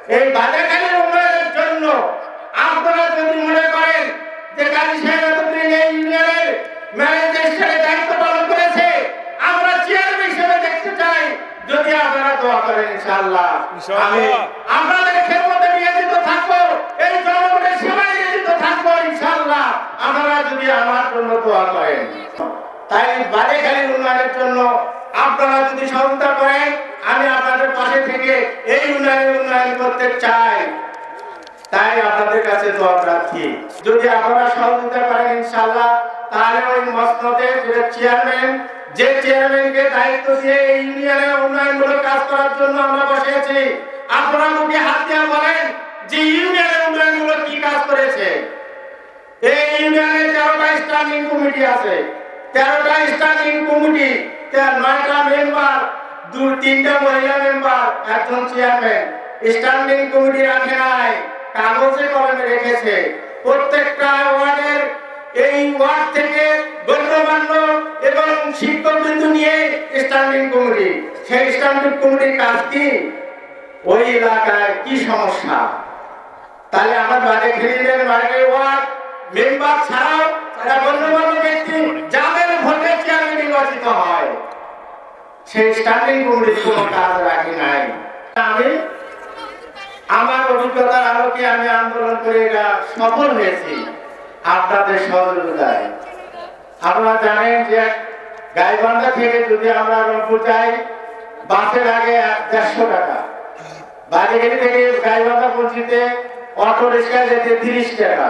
এই বাজারখালীর উন্নয়নের জন্য আপনারা যদি মনে করেন যে কাজী সাহেব এতদিন এই ইউনিয়নের ম্যানেজার হিসেবে দায়িত্ব পালন করেছে, আমরা চেয়ারম্যান হিসেবে দেখতে চাই। যদি আপনারা দোয়া করেন ইনশাআল্লাহ আমি আপনাদের খেদমতে নিয়োজিত থাকবো, এই জনগণের সেবায় নিয়োজিত থাকবো ইনশাআল্লাহ, আপনারা যদি আমার জন্য দোয়া করেন। তাই বাজারখালীর উন্নয়নের জন্য আপনারা যদি সহযোগিতা করেন, আমি আপনাদের পাশে থেকে এই উন্নয়ন করতে চাই। তাই আপনাদের কাছে দোয়া প্রার্থী। যদি আপনারা সহযোগিতা করেন ইনশাআল্লাহ, তাহলে ওই মসনদের যে চেয়ারম্যানকে দায়িত্ব দিয়ে এই ইউনিয়নের উন্নয়নমূলক কাজ করার জন্য আমরা বসেছি, আপনারা মুখে হাত দিয়ে বলেন যে ইউনিয়নের উন্নয়নমূলক কি কাজ করেছে। এই ইউনিয়নে 13টা স্ট্যান্ডিং কমিটি আছে, 13টা স্ট্যান্ডিং কমিটি, 9টা মেম্বার, 3টা মহিলা মেম্বার, একজন চেয়ারম্যান। স্ট্যান্ডিং কমিটি রাখে নাই, কাগজে কলমে রেখেছে। প্রত্যেকটা ওয়ার্ডের এই ওয়ার্ড থেকে গণ্যমান্য এবং শিক্ষকবৃন্দ নিয়ে স্ট্যান্ডিং কমিটি। সেই স্ট্যান্ডিং কমিটির কাজ কি? ওই এলাকায় কি সমস্যা, তাহলে আমার বাড়ির ওয়ার্ড মেম্বার ছাড়াও যারা গণ্যমান্য ব্যক্তি যাদের ভোটে চেয়ারম্যান নির্বাচিত হয়, সেই স্ট্যান্ডিং কমিটির কোনো কাজ রাখি নাই। আমি আমার অভিজ্ঞতার আলোকে আমি আন্দোলন করে এটা সফল হয়েছি আপনাদের সহযোগিতায়। আপনারা জানেন যে গাইবান্ধা থেকে যদি আমরা রংপুর যাই, বাসের আগে 150 টাকা, বাড়িগাড়ি থেকে গাইবান্ধা পৌঁছিতে অটো রিক্সায় যেতে 30 টাকা,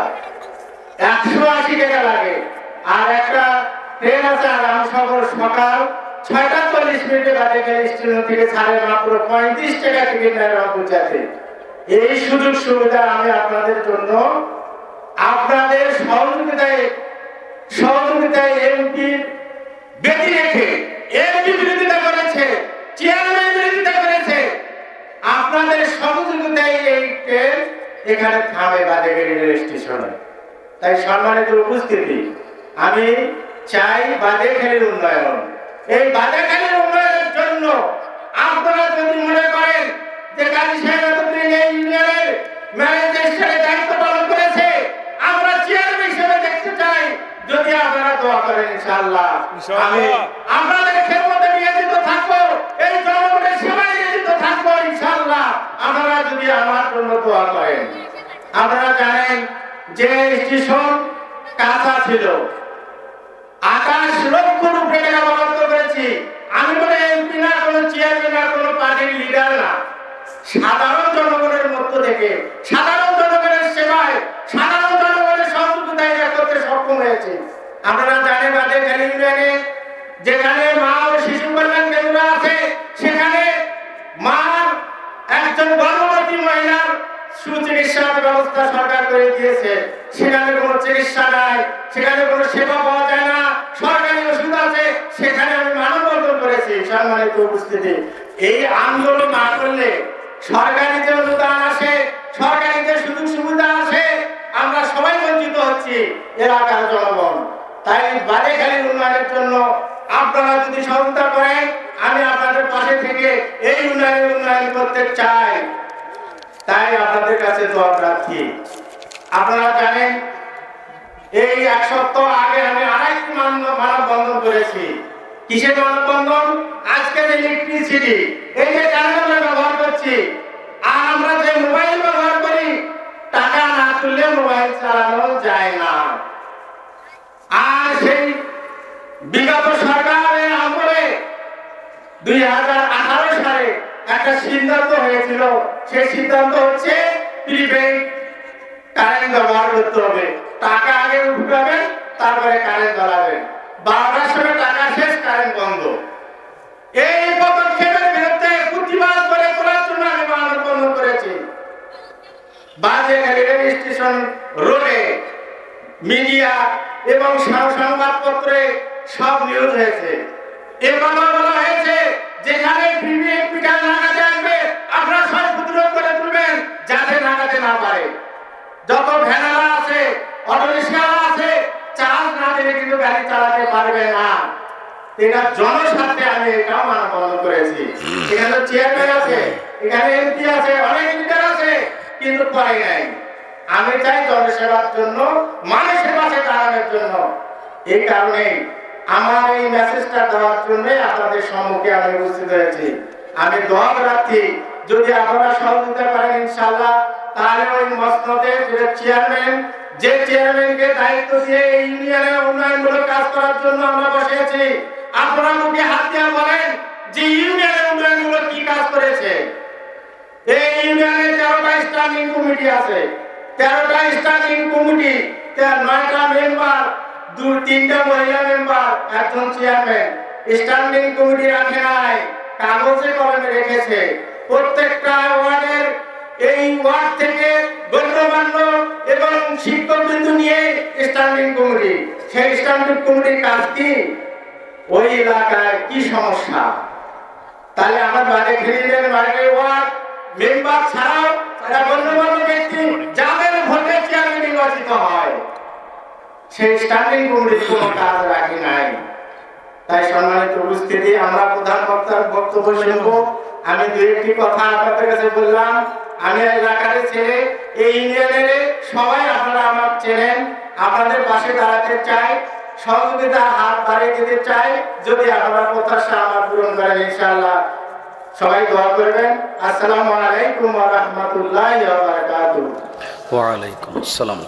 180 টাকা লাগে। আর একটা ট্রেন আছে আরামসাগর, সকাল 6:40 বাড়িগাড়ি স্টেশন থেকে ছাড়ে মাত্র 35 টাকা টিকিট নেয় রংপুর যেতে। এই সুযোগ সুবিধা আমি আপনাদের জন্য আপনাদের সহযোগিতায় এমপি ব্যক্তি রেখে এমপি বিরোধিতা করেছে, চেয়ারম্যান বিরোধিতা করেছে, আপনাদের সহযোগিতায় এই ট্রেন এখানে থামে বাজারখালী রেল স্টেশনে। তাই সম্মানিত উপস্থিতি, আমি চাই বাজারখালীর উন্নয়ন। এই বাজারখালীর উন্নয়নের জন্য আপনারা যদি মনে করেন যে কাজী সাহেব এতদিন এই ইউনিয়নের ম্যানেজার হিসেবে দায়িত্ব পালন করেছে, আমরা চেয়ারম্যান হিসেবে দেখতে চাই। যদি আপনারা দোয়া করেন ইনশাআল্লাহ আমি আপনাদের খেদমতে নিয়োজিত থাকবো, এই জনগণের সেবায় নিয়োজিত থাকবো ইনশাআল্লাহ, আপনারা যদি আমার জন্য দোয়া করেন। আপনারা জানেন যে স্টেশন কাঁচা ছিল, 28 লক্ষ টাকা বরাদ্দ করেছি। আমি কোনো এমপি না, কোনো চেয়ারম্যান না, কোনো পার্টির লিডার না, সাধারণ জনগণের মধ্য থেকে সাধারণ জনগণের সেবায় সাধারণ জনগণের সহযোগিতায় করতে সক্ষম হয়েছে। আপনারা জানেন বাজারখালী ইউনিয়নে যেখানে মা ও শিশু কল্যাণ কেন্দ্র আছে, সেখানে মার একজন গর্ভবতী মহিলার সুচিকিৎসার ব্যবস্থা সরকার করে দিয়েছে। সেখানে কোনো চিকিৎসা নাই, সেখানে কোনো সেবা পাওয়া যায় না, সরকারি ওষুধ আছে, সেখানে আমি মানববন্ধন করেছি। সম্মানিত উপস্থিতি, এই আন্দোলন না করলে সরকারি যে অনুদান আসে, সরকারি যে সুযোগ সুবিধা আসে, আমরা সবাই বঞ্চিত হচ্ছি এলাকার জনগণ। তাই বাজারখালীর উন্নয়নের জন্য আপনারা যদি সহযোগিতা করেন, আমি আপনাদের পাশে থেকে এই উন্নয়ন করতে চাই। তাই আপনাদের কাছে দোয়া প্রার্থী। আপনারা জানেন এই 1 সপ্তাহ আগে আমি আরেকটি মানববন্ধন করেছি। কিসের মানববন্ধন? আজকে যে ইলেকট্রিসিটি, এই যে কারেন্ট আমরা ব্যবহার করছি, আর আমরা যে মোবাইল ব্যবহার করি, টাকা না তুললে মোবাইল চালানো যায় না। আর সেই বিগত সরকারের আমলে 2018 সালে একটা সিদ্ধান্ত হয়েছিল, সেই সিদ্ধান্ত হচ্ছে প্রিপেইড কারেন্ট ব্যবহার করতে হবে। টাকা আগে উঠাবেন, তারপরে কারেন্ট চালাবেন। 12টার সময় টাকা শেষ, কারেন্ট বন্ধ। এই পদক্ষেপের বিরুদ্ধে প্রতিবাদ করে তোলার জন্য আমি মানববন্ধন করেছি। বাজারখালী রেল স্টেশন রোডে মিডিয়া এবং সংবাদপত্রে সব নিউজ হয়েছে। এবার বলা হয়েছে যেখানে প্রিমিয়াম পিটার লাগাতে আসবে, আপনারা সব প্রতিরোধ করে তুলবেন যাতে লাগাতে না পারে। যত ভ্যানালা আছে, অটো রিক্সা আছে, চার্জ না দিলে কিন্তু গাড়ি চালাতে পারবে না। এটা জনস্বার্থে আমি এটাও মানববন্ধন করেছি। এখানে চেয়ারম্যান আছে, এখানে এমপি আছে, অনেক লিডার আছে, কিন্তু পাই নাই। আমি চাই জনসেবার জন্য, মানুষের পাশে দাঁড়ানোর জন্য। এই কারণে আমার এই মেসেজটা দেওয়ার জন্য আপনাদের সম্মুখে আমি উপস্থিত হয়েছি। আমি দোয়া রাখছি যদি আপনারা সহযোগিতা করেন ইনশাআল্লাহ, তাহলে ওই মসনদের যে চেয়ারম্যানকে দায়িত্ব দিয়ে এই ইউনিয়নের উন্নয়নমূলক কাজ করার জন্য আমরা বসেছি, আপনারা মুখে হাত দিয়ে বলেন যে ইউনিয়নের উন্নয়নমূলক কি কাজ করেছে। এই ইউনিয়নে 13টা স্ট্যান্ডিং কমিটি আছে, 13টা স্ট্যান্ডিং কমিটি, 9টা মেম্বার, 3টা মহিলা মেম্বার, একজন চেয়ারম্যান। স্ট্যান্ডিং কমিটি রাখে নাই, কাগজে কলমে রেখেছে। প্রত্যেকটা ওয়ার্ডের এই ওয়ার্ড থেকে গণ্যমান্য এবং শিক্ষকবৃন্দ নিয়ে স্ট্যান্ডিং কমিটি। সেই স্ট্যান্ডিং কমিটির কাজ কি? ওই এলাকায় কি সমস্যা, তাহলে আমার বাড়ি ফিরিলেন বাড়ির ওয়ার্ড মেম্বার ছাড়াও তারা গণ্যমান্য ব্যক্তি যাদের ভোটে চেয়ারম্যান নির্বাচিত হয়, সেই স্ট্যান্ডিং কমিটির কোনো কাজ রাখি নাই। তাই সম্মানিত উপস্থিতি, আমরা প্রধান বক্তার বক্তব্য শুনব। আমি দুই একটি কথা আপনাদের কাছে বললাম। আমি এলাকার ছেলে, এই ইউনিয়নের সবাই আপনারা আমার চেনেন। আপনাদের পাশে দাঁড়াতে চাই, সহযোগিতার হাত বাড়িয়ে দিতে চাই। যদি আপনারা প্রত্যাশা আমার পূরণ করেন ইনশাআল্লাহ। সবাই দোয়া করবেন। আসসালামু আলাইকুম ওয়া রাহমাতুল্লাহি ওয়া বারাকাতুহু। ওয়া আলাইকুম আসসালাম।